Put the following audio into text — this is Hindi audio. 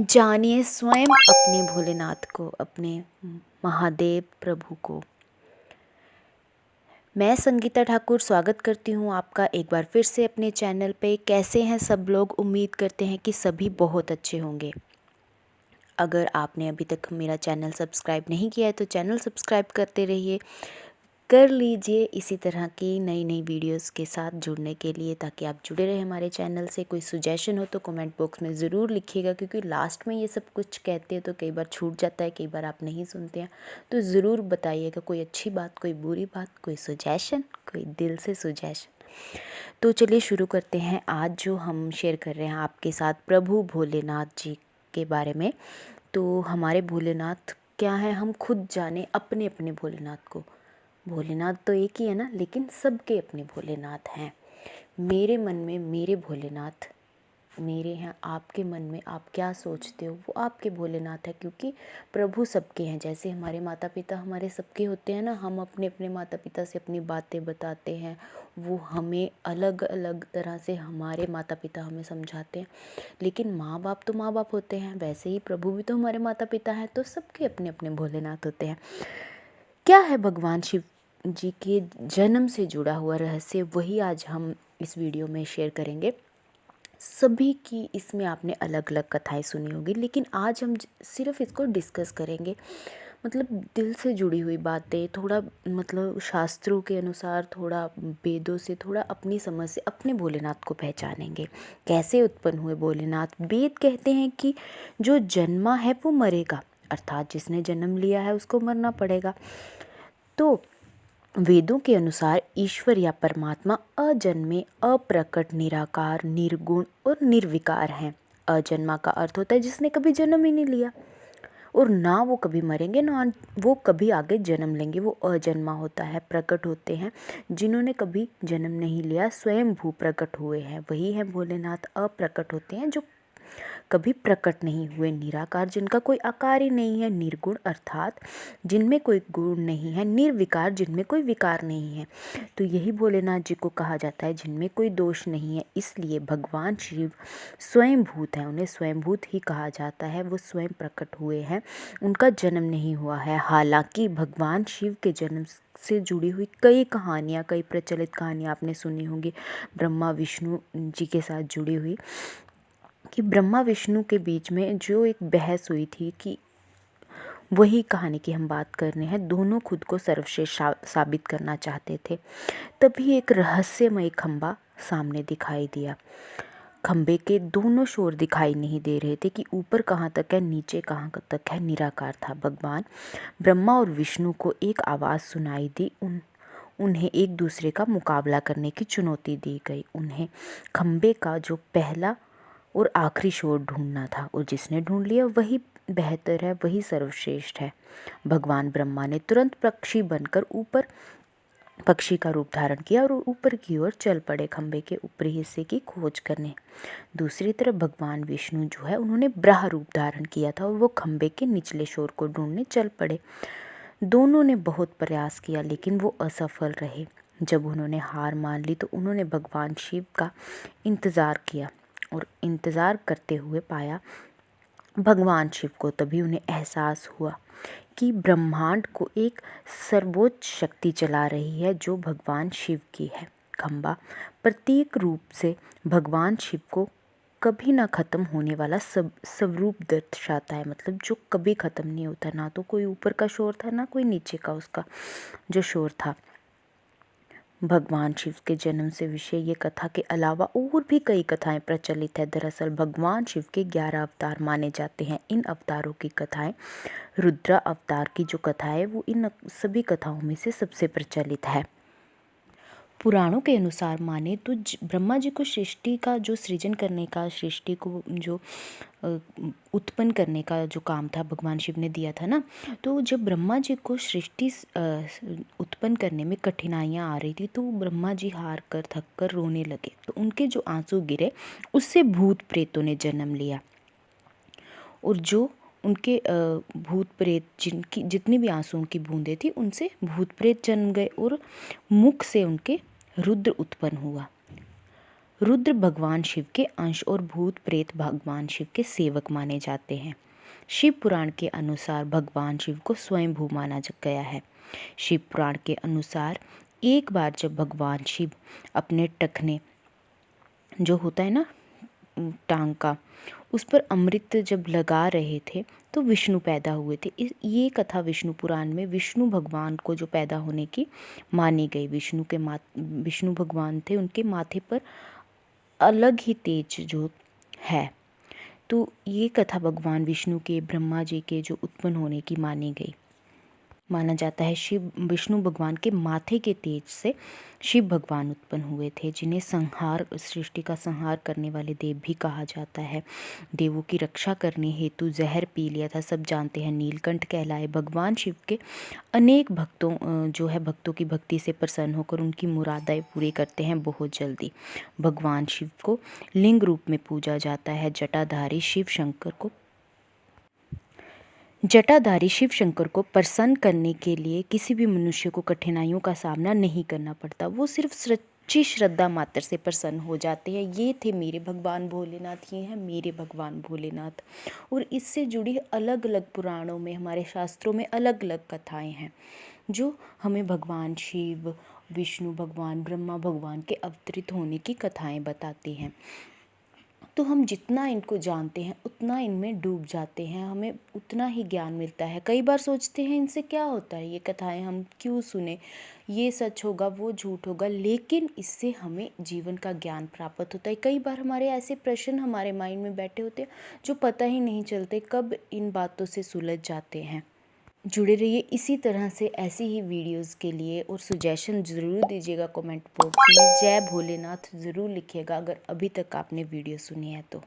जानिए स्वयं अपने भोलेनाथ को, अपने महादेव प्रभु को। मैं संगीता ठाकुर स्वागत करती हूँ आपका एक बार फिर से अपने चैनल पे। कैसे हैं सब लोग? उम्मीद करते हैं कि सभी बहुत अच्छे होंगे। अगर आपने अभी तक मेरा चैनल सब्सक्राइब नहीं किया है तो चैनल सब्सक्राइब करते रहिए, कर लीजिए इसी तरह की नई नई वीडियोस के साथ जुड़ने के लिए, ताकि आप जुड़े रहें हमारे चैनल से। कोई सुजेशन हो तो कमेंट बॉक्स में ज़रूर लिखिएगा, क्योंकि लास्ट में ये सब कुछ कहते हैं तो कई बार छूट जाता है, कई बार आप नहीं सुनते हैं, तो ज़रूर बताइएगा कोई अच्छी बात, कोई बुरी बात, कोई सुजेशन, कोई दिल से सुजेशन। तो चलिए शुरू करते हैं। आज जो हम शेयर कर रहे हैं आपके साथ प्रभु भोलेनाथ जी के बारे में। तो हमारे भोलेनाथ क्या है, हम खुद जाने अपने अपने भोलेनाथ को। भोलेनाथ तो एक ही है ना, लेकिन सबके अपने भोलेनाथ हैं। मेरे मन में मेरे भोलेनाथ मेरे हैं, आपके मन में आप क्या सोचते हो वो आपके भोलेनाथ है, क्योंकि प्रभु सबके हैं। जैसे हमारे माता पिता हमारे सबके होते हैं ना, हम अपने अपने माता पिता से अपनी बातें बताते हैं, वो हमें अलग अलग तरह से हमारे माता पिता हमें समझाते हैं। लेकिन माँ बाप तो माँ बाप होते हैं, वैसे ही प्रभु भी तो हमारे माता पिता हैं, तो सबके अपने अपने भोलेनाथ होते हैं। क्या है भगवान शिव जी के जन्म से जुड़ा हुआ रहस्य, वही आज हम इस वीडियो में शेयर करेंगे। सभी की इसमें आपने अलग अलग कथाएं सुनी होगी, लेकिन आज हम सिर्फ इसको डिस्कस करेंगे। मतलब दिल से जुड़ी हुई बातें, थोड़ा मतलब शास्त्रों के अनुसार, थोड़ा वेदों से, थोड़ा अपनी समझ से अपने भोलेनाथ को पहचानेंगे। कैसे उत्पन्न हुए भोलेनाथ? वेद कहते हैं कि जो जन्मा है वो मरेगा, अर्थात जिसने जन्म लिया है उसको मरना पड़ेगा। तो वेदों के अनुसार ईश्वर या परमात्मा अजन्मे, अप्रकट, निराकार, निर्गुण और निर्विकार हैं। अजन्मा का अर्थ होता है जिसने कभी जन्म ही नहीं लिया, और ना वो कभी मरेंगे ना वो कभी आगे जन्म लेंगे, वो अजन्मा होता है। प्रकट होते हैं जिन्होंने कभी जन्म नहीं लिया, स्वयं भू प्रकट हुए हैं, वही है भोलेनाथ। अप्रकट होते हैं जो कभी प्रकट नहीं हुए। निराकार जिनका कोई आकार ही नहीं है। निर्गुण अर्थात जिनमें कोई गुण नहीं है। निर्विकार जिनमें कोई विकार नहीं है। तो यही भोलेनाथ जी को कहा जाता है जिनमें कोई दोष नहीं है। इसलिए भगवान शिव स्वयंभूत हैं, उन्हें स्वयंभूत ही कहा जाता है। वो स्वयं प्रकट हुए हैं, उनका जन्म नहीं हुआ है। हालांकि भगवान शिव के जन्म से जुड़ी हुई कई कहानियाँ, कई प्रचलित कहानियाँ आपने सुनी होंगी, ब्रह्मा विष्णु जी के साथ जुड़ी हुई, कि ब्रह्मा विष्णु के बीच में जो एक बहस हुई थी, कि वही कहानी की हम बात कर रहे हैं। दोनों खुद को सर्वश्रेष्ठ साबित करना चाहते थे। तभी एक रहस्यमय खंबा सामने दिखाई दिया। खंबे के दोनों शोर दिखाई नहीं दे रहे थे कि ऊपर कहाँ तक है, नीचे कहाँ तक है। निराकार था। भगवान ब्रह्मा और विष्णु को एक आवाज़ सुनाई दी। उन्हें एक दूसरे का मुकाबला करने की चुनौती दी गई। उन्हें खंबे का जो पहला और आखिरी शोर ढूंढना था, और जिसने ढूंढ लिया वही बेहतर है, वही सर्वश्रेष्ठ है। भगवान ब्रह्मा ने तुरंत पक्षी बनकर ऊपर पक्षी का रूप धारण किया और ऊपर की ओर चल पड़े, खंबे के ऊपरी हिस्से की खोज करने। दूसरी तरफ भगवान विष्णु जो है, उन्होंने ब्राह रूप धारण किया था और वो खंबे के निचले शोर को ढूंढने चल पड़े। दोनों ने बहुत प्रयास किया, लेकिन वो असफल रहे। जब उन्होंने हार मान ली तो उन्होंने भगवान शिव का इंतज़ार किया, और इंतज़ार करते हुए पाया भगवान शिव को। तभी उन्हें एहसास हुआ कि ब्रह्मांड को एक सर्वोच्च शक्ति चला रही है, जो भगवान शिव की है। खंबा प्रतीक रूप से भगवान शिव को कभी ना ख़त्म होने वाला स्वरूप दर्शाता है। मतलब जो कभी ख़त्म नहीं होता, ना तो कोई ऊपर का शोर था ना कोई नीचे का उसका जो शोर था। भगवान शिव के जन्म से विषय ये कथा के अलावा और भी कई कथाएं प्रचलित है। दरअसल भगवान शिव के 11 अवतार माने जाते हैं। इन अवतारों की कथाएं, रुद्र अवतार की जो कथा है वो इन सभी कथाओं में से सबसे प्रचलित है। पुराणों के अनुसार माने तो ब्रह्मा जी को सृष्टि का जो सृजन करने का, सृष्टि को जो उत्पन्न करने का जो काम था भगवान शिव ने दिया था ना। तो जब ब्रह्मा जी को सृष्टि उत्पन्न करने में कठिनाइयाँ आ रही थी, तो ब्रह्मा जी हार कर थक कर रोने लगे। तो उनके जो आंसू गिरे उससे भूत प्रेतों ने जन्म लिया, और जो उनके भूत प्रेत जिनकी जितनी भी आंसुओं की बूंदें थी, उनसे भूत प्रेत जन्म गए, और मुख से उनके रुद्र उत्पन्न हुआ। रुद्र भगवान शिव के अंश और भूत प्रेत भगवान शिव के सेवक माने जाते हैं। शिव पुराण के अनुसार भगवान शिव को स्वयंभू माना गया है। शिव पुराण के अनुसार एक बार जब भगवान शिव अपने टखने जो होता है ना टांग का, उस पर अमृत जब लगा रहे थे तो विष्णु पैदा हुए थे। ये कथा विष्णु पुराण में विष्णु भगवान को जो पैदा होने की मानी गई। विष्णु भगवान थे, उनके माथे पर अलग ही तेज जो है, तो ये कथा भगवान विष्णु के ब्रह्मा जी के जो उत्पन्न होने की मानी गई। माना जाता है शिव विष्णु भगवान के माथे के तेज से शिव भगवान उत्पन्न हुए थे, जिन्हें सृष्टि का संहार करने वाले देव भी कहा जाता है। देवों की रक्षा करने हेतु जहर पी लिया था, सब जानते हैं, नीलकंठ कहलाए। भगवान शिव के अनेक भक्तों की भक्ति से प्रसन्न होकर उनकी मुरादें पूरी करते हैं बहुत जल्दी। भगवान शिव को लिंग रूप में पूजा जाता है। जटाधारी शिव शंकर को प्रसन्न करने के लिए किसी भी मनुष्य को कठिनाइयों का सामना नहीं करना पड़ता, वो सिर्फ सच्ची श्रद्धा मात्र से प्रसन्न हो जाते हैं। ये थे मेरे भगवान भोलेनाथ, ये हैं मेरे भगवान भोलेनाथ। और इससे जुड़ी अलग अलग पुराणों में, हमारे शास्त्रों में अलग अलग कथाएं हैं जो हमें भगवान शिव, विष्णु भगवान, ब्रह्मा भगवान के अवतरित होने की कथाएं बताती हैं। तो हम जितना इनको जानते हैं उतना इनमें डूब जाते हैं, हमें उतना ही ज्ञान मिलता है। कई बार सोचते हैं इनसे क्या होता है, ये कथाएं हम क्यों सुने, ये सच होगा वो झूठ होगा, लेकिन इससे हमें जीवन का ज्ञान प्राप्त होता है। कई बार हमारे ऐसे प्रश्न हमारे माइंड में बैठे होते हैं जो पता ही नहीं चलते कब इन बातों से सुलझ जाते हैं। जुड़े रहिए इसी तरह से ऐसी ही वीडियोस के लिए, और सुजेशन ज़रूर दीजिएगा कमेंट बॉक्स में। जय भोलेनाथ ज़रूर लिखिएगा अगर अभी तक आपने वीडियो सुनी है तो।